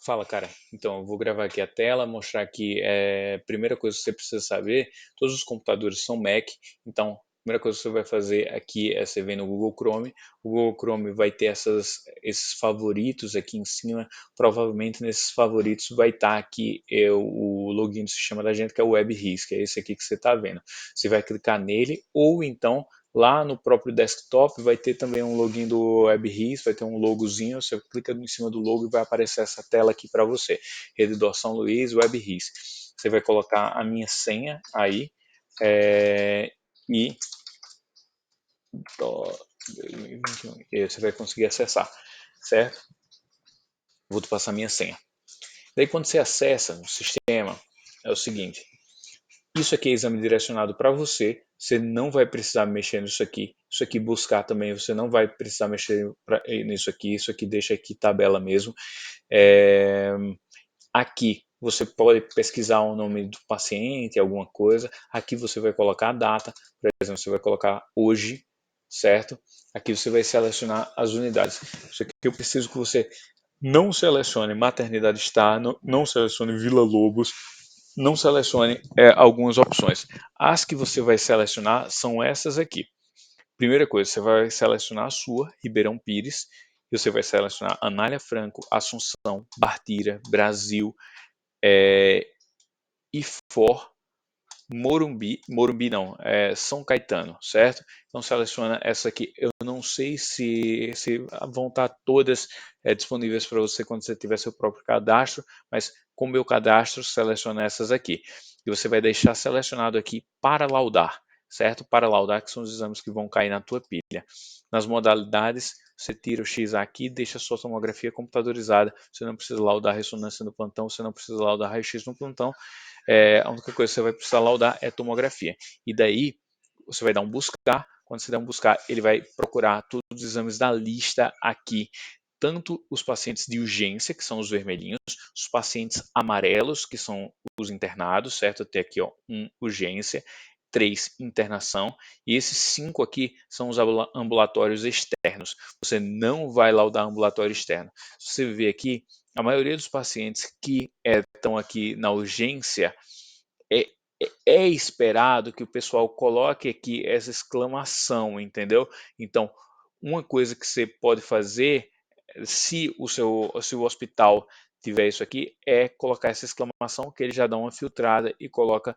Fala, cara. Então, eu vou gravar aqui a tela, mostrar aqui. Primeira coisa que você precisa saber: todos os computadores são Mac. Então, a primeira coisa que você vai fazer aqui é você vir no Google Chrome. O Google Chrome vai ter esses favoritos aqui em cima. Provavelmente nesses favoritos vai estar aqui o login do sistema da gente, que é o WebRIS, que é esse aqui que você está vendo. Você vai clicar nele, ou então lá no próprio desktop vai ter também um login do WebRIS, vai ter um logozinho, você clica em cima do logo e vai aparecer essa tela aqui para você. Redidor São Luís, WebRIS. Você vai colocar a minha senha aí e ó, 2021, e aí você vai conseguir acessar, certo? Vou te passar a minha senha. Daí quando você acessa o sistema, é o seguinte: isso aqui é exame direcionado para você. Você não vai precisar mexer nisso aqui. Isso aqui buscar também, você não vai precisar mexer nisso aqui. Isso aqui deixa aqui tabela mesmo. É, Aqui você pode pesquisar o nome do paciente, alguma coisa. Aqui você vai colocar a data. Por exemplo, você vai colocar hoje, certo? Aqui você vai selecionar as unidades. Isso aqui eu preciso que você não selecione Maternidade Star, não selecione Vila Lobos, não selecione algumas opções. As que você vai selecionar são essas aqui. Primeira coisa, você vai selecionar a sua, Ribeirão Pires, e você vai selecionar Anália Franco, Assunção, Bartira, Brasil, IFOR, Morumbi não, São Caetano, certo? Então seleciona essa aqui. Eu não sei se vão estar todas disponíveis para você quando você tiver seu próprio cadastro, mas com o meu cadastro, seleciona essas aqui. E você vai deixar selecionado aqui para laudar, certo? Para laudar, que são os exames que vão cair na tua pilha. Nas modalidades, você tira o X aqui e deixa a sua tomografia computadorizada. Você não precisa laudar ressonância no plantão, você não precisa laudar raio-x no plantão. A única coisa que você vai precisar laudar é tomografia. E daí você vai dar um buscar. Quando você der um buscar, ele vai procurar todos os exames da lista aqui. Tanto os pacientes de urgência, que são os vermelhinhos, os pacientes amarelos, que são os internados, certo? Até aqui, ó, urgência, 3 internação, e esses 5 aqui são os ambulatórios externos. Você não vai laudar ambulatório externo. Você vê aqui, a maioria dos pacientes que estão aqui na urgência, é, é esperado que o pessoal coloque aqui essa exclamação, entendeu? Então, uma coisa que você pode fazer, se o hospital tiver isso aqui, é colocar essa exclamação, que ele já dá uma filtrada e coloca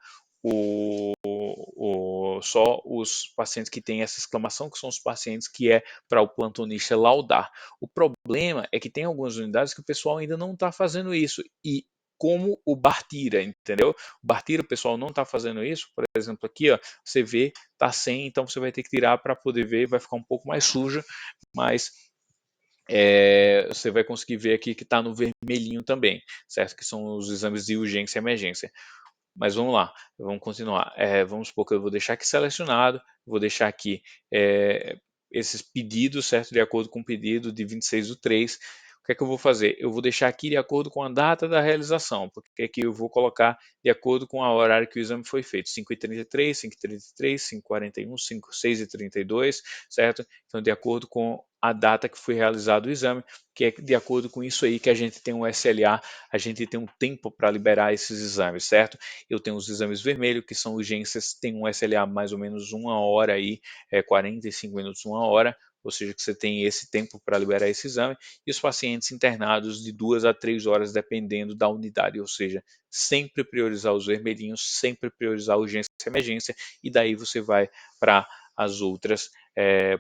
só os pacientes que têm essa exclamação, que são os pacientes que é para o plantonista laudar. O problema é que tem algumas unidades que o pessoal ainda não está fazendo isso, e como o Bartira, entendeu? O Bartira, o pessoal não está fazendo isso. Por exemplo, aqui, ó, você vê, tá sem, então você vai ter que tirar para poder ver, vai ficar um pouco mais suja, mas você vai conseguir ver aqui que está no vermelhinho também, certo? Que são os exames de urgência e emergência. Mas vamos lá, vamos continuar. Vamos supor que eu vou deixar aqui selecionado, vou deixar aqui esses pedidos, certo? De acordo com o pedido de 26/3. O que é que eu vou fazer? Eu vou deixar aqui de acordo com a data da realização, porque aqui eu vou colocar de acordo com o horário que o exame foi feito, 5h33, 5h33, 5h41, 6h32, certo? Então, de acordo com a data que foi realizado o exame, que é de acordo com isso aí que a gente tem um SLA, a gente tem um tempo para liberar esses exames, certo? Eu tenho os exames vermelhos, que são urgências, tem um SLA mais ou menos 1 hora aí, 45 minutos, 1 hora, ou seja, que você tem esse tempo para liberar esse exame, e os pacientes internados de 2 a 3 horas, dependendo da unidade, ou seja, sempre priorizar os vermelhinhos, sempre priorizar a urgência e emergência, e daí você vai para as outras,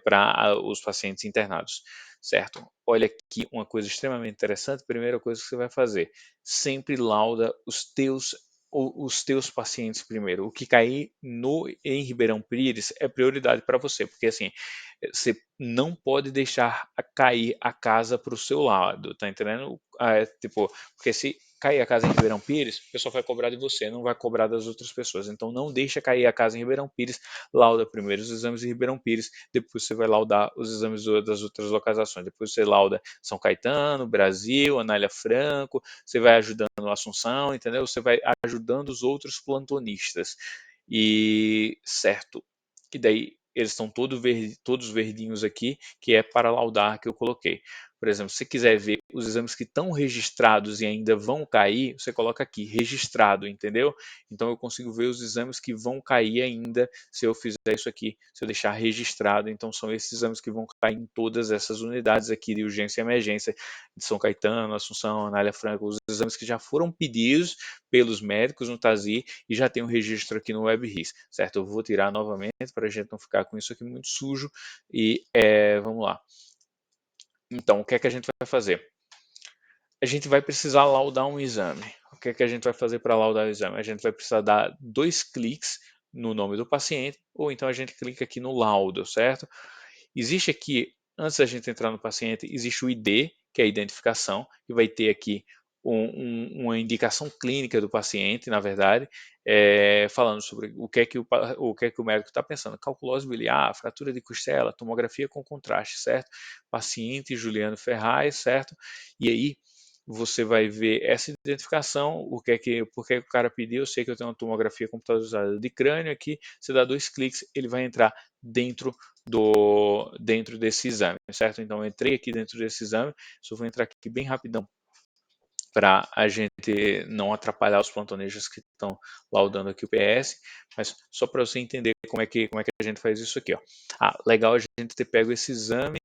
para os pacientes internados, certo? Olha aqui uma coisa extremamente interessante. Primeira coisa que você vai fazer: sempre lauda os teus pacientes primeiro. O que cair em Ribeirão Pires é prioridade para você, porque assim, você não pode deixar cair a casa para o seu lado, tá entendendo? Tipo, porque se cair a casa em Ribeirão Pires, o pessoal vai cobrar de você, não vai cobrar das outras pessoas. Então não deixa cair a casa em Ribeirão Pires, lauda primeiro os exames de Ribeirão Pires, depois você vai laudar os exames das outras localizações, depois você lauda São Caetano, Brasil, Anália Franco, você vai ajudando a Assunção, entendeu? Você vai ajudando os outros plantonistas. E certo. E daí eles estão todos verdinhos aqui, que é para laudar que eu coloquei. por exemplo, se você quiser ver os exames que estão registrados e ainda vão cair, você coloca aqui, registrado, entendeu? Então eu consigo ver os exames que vão cair ainda se eu fizer isso aqui, se eu deixar registrado. Então são esses exames que vão cair em todas essas unidades aqui de urgência e emergência de São Caetano, Assunção, Anália Franco, os exames que já foram pedidos pelos médicos no TASI e já tem um registro aqui no WebRIS, certo? Eu vou tirar novamente para a gente não ficar com isso aqui muito sujo e vamos lá. Então, o que é que a gente vai fazer? A gente vai precisar laudar um exame. O que é que a gente vai fazer para laudar o exame? A gente vai precisar dar 2 cliques no nome do paciente, ou então a gente clica aqui no laudo, certo? Existe aqui, antes da gente entrar no paciente, existe o ID, que é a identificação, e vai ter aqui uma indicação clínica do paciente, na verdade, falando sobre o que é que o médico está pensando. Calculose biliar, fratura de costela, tomografia com contraste, certo? Paciente Juliano Ferraz, certo? E aí você vai ver essa identificação, por que o cara pediu, eu sei que eu tenho uma tomografia computadorizada de crânio aqui, você dá 2 cliques, ele vai entrar dentro desse exame, certo? Então eu entrei aqui dentro desse exame, só vou entrar aqui bem rapidão para a gente não atrapalhar os plantonejos que estão laudando aqui o PS, mas só para você entender como é que a gente faz isso aqui, ó. Ah, legal a gente ter pego esse exame.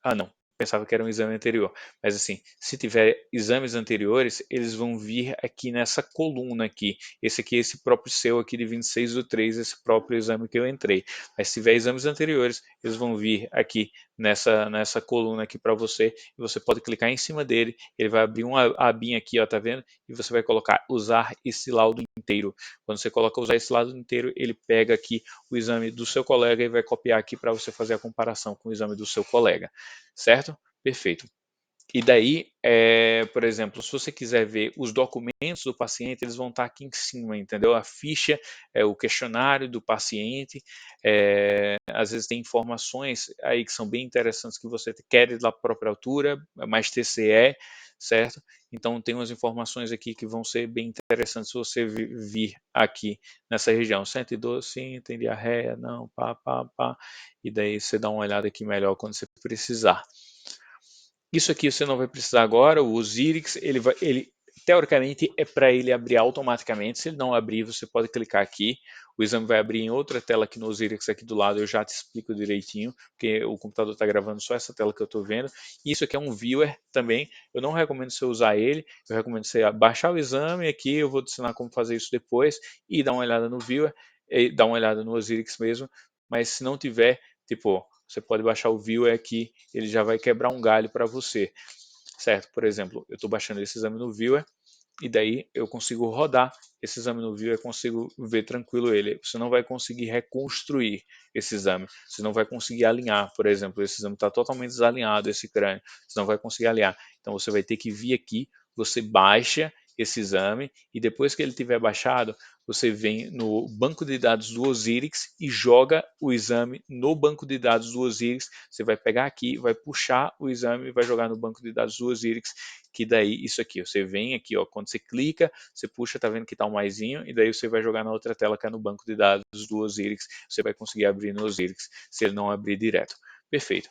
Ah, não. Pensava que era um exame anterior. Mas assim, se tiver exames anteriores, eles vão vir aqui nessa coluna aqui. Esse aqui é esse próprio seu aqui de 26/3, esse próprio exame que eu entrei. Mas se tiver exames anteriores, eles vão vir aqui nessa coluna aqui para você. E você pode clicar em cima dele. Ele vai abrir uma abinha aqui, ó, tá vendo? E você vai colocar usar esse laudo inteiro. Quando você coloca usar esse laudo inteiro, ele pega aqui o exame do seu colega e vai copiar aqui para você fazer a comparação com o exame do seu colega, certo? Perfeito. E daí, por exemplo, se você quiser ver os documentos do paciente, eles vão estar aqui em cima, entendeu? A ficha, o questionário do paciente, às vezes tem informações aí que são bem interessantes que você quer da própria altura, mais TCE, certo? Então tem umas informações aqui que vão ser bem interessantes se você vir aqui nessa região. 112, sim, tem diarreia, não, pá, pá, pá. E daí você dá uma olhada aqui melhor quando você precisar. Isso aqui você não vai precisar agora, o Osiris, ele teoricamente é para ele abrir automaticamente. Se ele não abrir, você pode clicar aqui. O exame vai abrir em outra tela aqui no Osiris, aqui do lado, eu já te explico direitinho, porque o computador está gravando só essa tela que eu estou vendo. E isso aqui é um viewer também, eu não recomendo você usar ele, eu recomendo você baixar o exame aqui, eu vou te ensinar como fazer isso depois, e dar uma olhada no viewer, e dar uma olhada no Osiris mesmo, mas se não tiver, tipo, você pode baixar o viewer aqui, ele já vai quebrar um galho para você, certo? Por exemplo, eu estou baixando esse exame no viewer e daí eu consigo rodar esse exame no viewer, consigo ver tranquilo ele. Você não vai conseguir reconstruir esse exame, você não vai conseguir alinhar, por exemplo, esse exame está totalmente desalinhado, esse crânio, você não vai conseguir alinhar. Então você vai ter que vir aqui, você baixa esse exame e depois que ele tiver baixado, você vem no banco de dados do Osiris e joga o exame no banco de dados do Osiris. Você vai pegar aqui, vai puxar o exame e vai jogar no banco de dados do Osiris, que daí isso aqui, você vem aqui, ó, quando você clica, você puxa, tá vendo que tá um maisinho, e daí você vai jogar na outra tela que é no banco de dados do Osiris, você vai conseguir abrir no Osiris, se ele não abrir direto. Perfeito.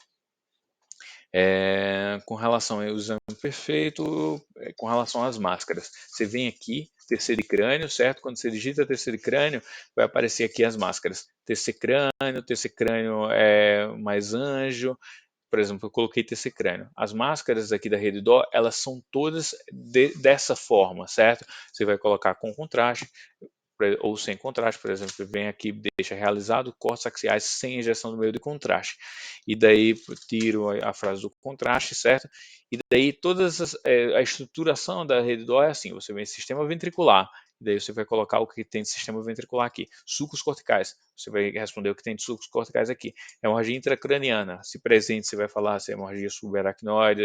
Com relação ao exame perfeito, com relação às máscaras, você vem aqui, TC de crânio, certo? Quando você digita TC de crânio, vai aparecer aqui as máscaras. TC crânio mais anjo, por exemplo, eu coloquei TC crânio. As máscaras aqui da Rede Dó, elas são todas dessa forma, certo? Você vai colocar com contraste, ou sem contraste, por exemplo, vem aqui, deixa realizado cortes axiais sem injeção do meio de contraste. E daí tiro a frase do contraste, certo? E daí a estruturação da rede DO é assim, você vem sistema ventricular, e daí você vai colocar o que tem de sistema ventricular aqui. Sucos corticais, você vai responder o que tem de sucos corticais aqui. Hemorragia intracraniana, se presente, você vai falar se é hemorragia subaracnoide,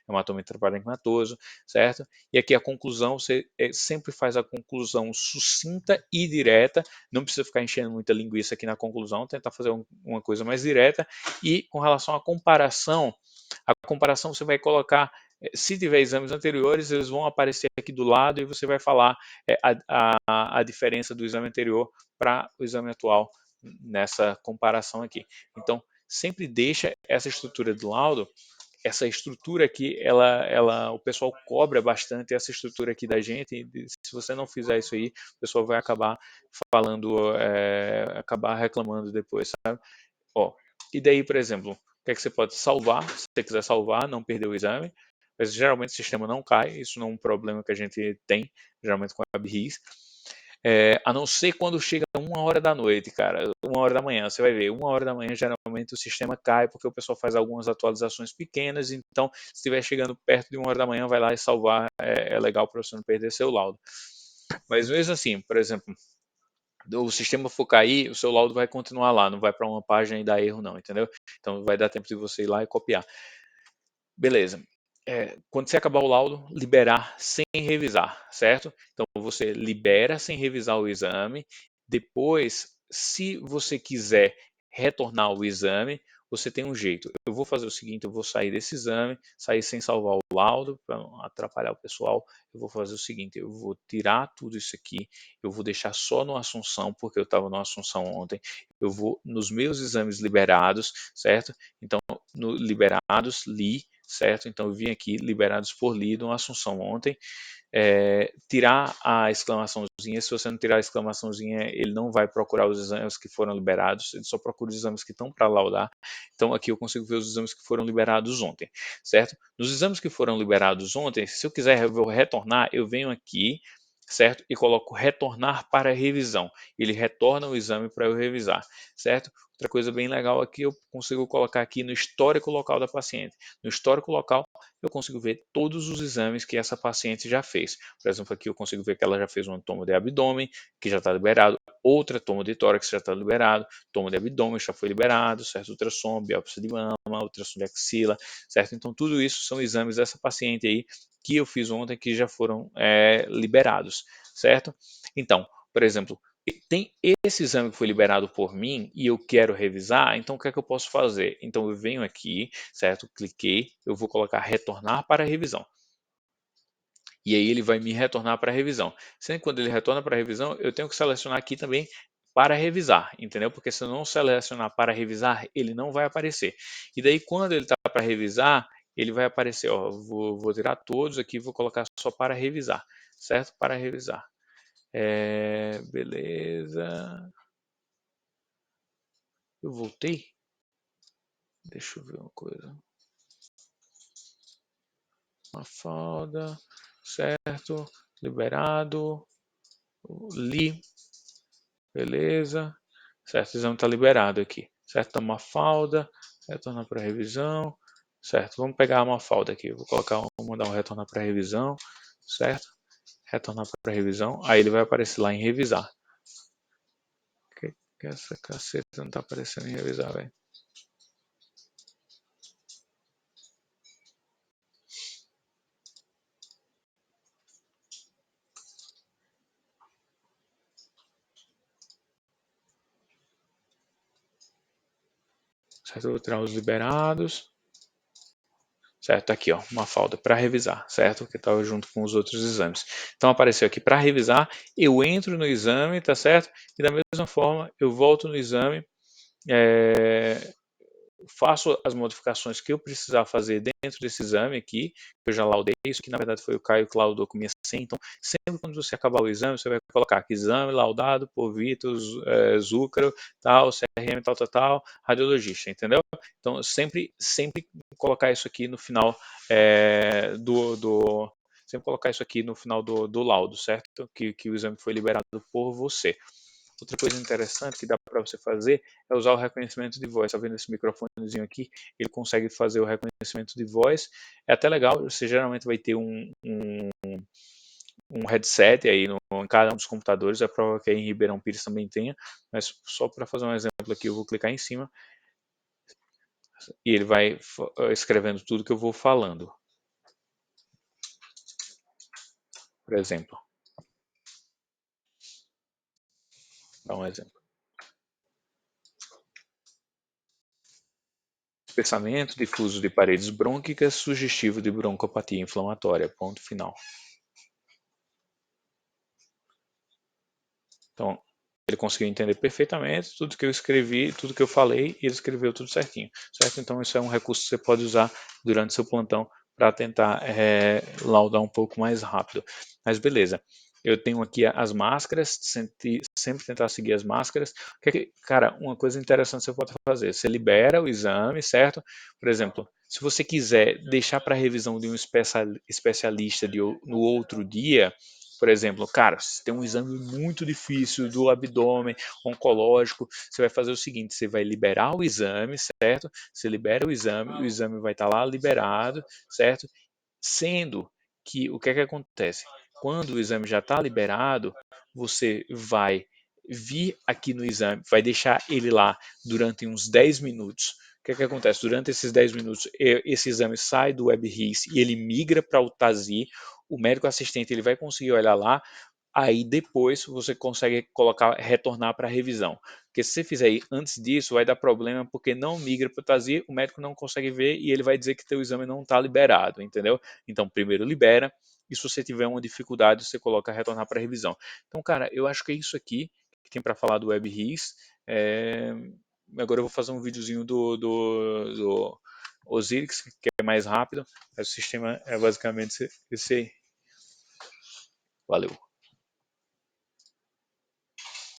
hematoma intraparenquimatoso, certo? E aqui a conclusão, você sempre faz a conclusão sucinta e direta, não precisa ficar enchendo muita linguiça aqui na conclusão, tentar fazer uma coisa mais direta. E com relação à comparação, a comparação você vai colocar, se tiver exames anteriores, eles vão aparecer aqui do lado e você vai falar a diferença do exame anterior para o exame atual nessa comparação aqui. Então, sempre deixa essa estrutura do laudo essa estrutura aqui, o pessoal cobra bastante essa estrutura aqui da gente. E se você não fizer isso aí, o pessoal vai acabar falando, acabar reclamando depois, sabe? Ó, e daí, por exemplo, o que é que você pode salvar? Se você quiser salvar, não perder o exame. Mas geralmente o sistema não cai, isso não é um problema que a gente tem, geralmente com a BRIS. A não ser quando chega 1 hora da noite, cara, 1 hora da manhã, você vai ver, 1 hora da manhã geralmente o sistema cai porque o pessoal faz algumas atualizações pequenas, então se estiver chegando perto de 1 hora da manhã, vai lá e salvar, é legal para você não perder seu laudo. Mas mesmo assim, por exemplo, o sistema for cair, o seu laudo vai continuar lá, não vai para uma página e dar erro não, entendeu? Então vai dar tempo de você ir lá e copiar. Beleza. Quando você acabar o laudo, liberar sem revisar, certo? Então você libera sem revisar o exame. Depois, se você quiser retornar o exame, você tem um jeito. Eu vou fazer o seguinte: eu vou sair desse exame, sair sem salvar o laudo, para não atrapalhar o pessoal. Eu vou fazer o seguinte: eu vou tirar tudo isso aqui, eu vou deixar só no Assunção, porque eu estava no Assunção ontem. Eu vou nos meus exames liberados, certo? Então, no liberados, li, certo? Então eu vim aqui, liberados por lido, uma Assunção ontem, tirar a exclamaçãozinha. Se você não tirar a exclamaçãozinha, ele não vai procurar os exames que foram liberados, ele só procura os exames que estão para laudar. Então aqui eu consigo ver os exames que foram liberados ontem, certo? Nos exames que foram liberados ontem, se eu quiser retornar, eu venho aqui, certo? E coloco retornar para revisão. Ele retorna o exame para eu revisar, certo? Outra coisa bem legal aqui, eu consigo colocar aqui no histórico local da paciente. No histórico local, eu consigo ver todos os exames que essa paciente já fez. Por exemplo, aqui eu consigo ver que ela já fez uma toma de abdômen, que já está liberado, outra toma de tórax já está liberado, toma de abdômen já foi liberado, certo? Ultrassom, biópsia de mama, ultrassom de axila, certo? Então tudo isso são exames dessa paciente aí que eu fiz ontem que já foram liberados, certo? Então, por exemplo, tem esse exame que foi liberado por mim e eu quero revisar, então o que é que eu posso fazer? Então eu venho aqui, certo? Cliquei, eu vou colocar retornar para revisão. E aí ele vai me retornar para revisão. Sempre quando ele retorna para revisão, eu tenho que selecionar aqui também para revisar, entendeu? Porque se eu não selecionar para revisar, ele não vai aparecer. E daí quando ele está para revisar, ele vai aparecer, ó, vou tirar todos aqui, vou colocar só para revisar, certo? Para revisar. Beleza. Eu voltei? Deixa eu ver uma coisa. Mafalda, certo? Liberado. Li. Beleza. Certo, o exame está liberado aqui. Certo, a Mafalda. Retornar para revisão. Certo, vamos pegar a Mafalda aqui. Vou colocar, vou mandar um retornar para revisão. Certo? Retornar para revisão. Aí ele vai aparecer lá em revisar. Que essa caceta não está aparecendo em revisar, velho? Certo, eu vou tirar os liberados. Certo, aqui ó, uma falta para revisar, certo? Que estava junto com os outros exames. Então apareceu aqui para revisar, eu entro no exame, tá certo? E da mesma forma eu volto no exame, faço as modificações que eu precisar fazer dentro desse exame aqui, que eu já laudei isso, que na verdade foi o Caio que laudou com minha senha. Então, sempre quando você acabar o exame, você vai colocar aqui exame laudado por Vitor Zúcaro, tal, CRM, tal, radiologista, entendeu? Então, sempre colocar isso aqui no final sempre colocar isso aqui no final do laudo, certo? Que o exame foi liberado por você. Outra coisa interessante que dá para você fazer é usar o reconhecimento de voz. Está vendo esse microfonezinho aqui? Ele consegue fazer o reconhecimento de voz. É até legal, você geralmente vai ter um headset aí em cada um dos computadores. É provável que aí em Ribeirão Pires também tenha, mas só para fazer um exemplo aqui, eu vou clicar em cima e ele vai escrevendo tudo que eu vou falando. Por exemplo, dá um exemplo. Espessamento difuso de paredes brônquicas sugestivo de broncopatia inflamatória. Ponto final. Então, Ele conseguiu entender perfeitamente tudo que eu escrevi, tudo que eu falei, e ele escreveu tudo certinho, certo? Então isso é um recurso que você pode usar durante seu plantão para tentar laudar um pouco mais rápido. Mas beleza, eu tenho aqui as máscaras, sempre tentar seguir as máscaras. Cara, uma coisa interessante você pode fazer, você libera o exame, certo? Por exemplo, se você quiser deixar para revisão de um especialista no outro dia, por exemplo, cara, se tem um exame muito difícil do abdômen oncológico, você vai fazer o seguinte: você vai liberar o exame, certo? Você libera o exame vai estar lá liberado, certo? Sendo que o que é que acontece? Quando o exame já está liberado, você vai vir aqui no exame, vai deixar ele lá durante uns 10 minutos. O que é que acontece? Durante esses 10 minutos, esse exame sai do WebRIS e ele migra para o TASI. O médico assistente ele vai conseguir olhar lá, aí depois você consegue retornar para a revisão. Porque se você fizer aí antes disso, vai dar problema porque não migra para o TASI, o médico não consegue ver e ele vai dizer que teu exame não está liberado, entendeu? Então, primeiro libera, e se você tiver uma dificuldade, você coloca retornar para a revisão. Então, cara, eu acho que é isso aqui que tem para falar do WebRIS. Agora eu vou fazer um videozinho do Osiris, que é mais rápido, mas o sistema é basicamente esse aí. Valeu!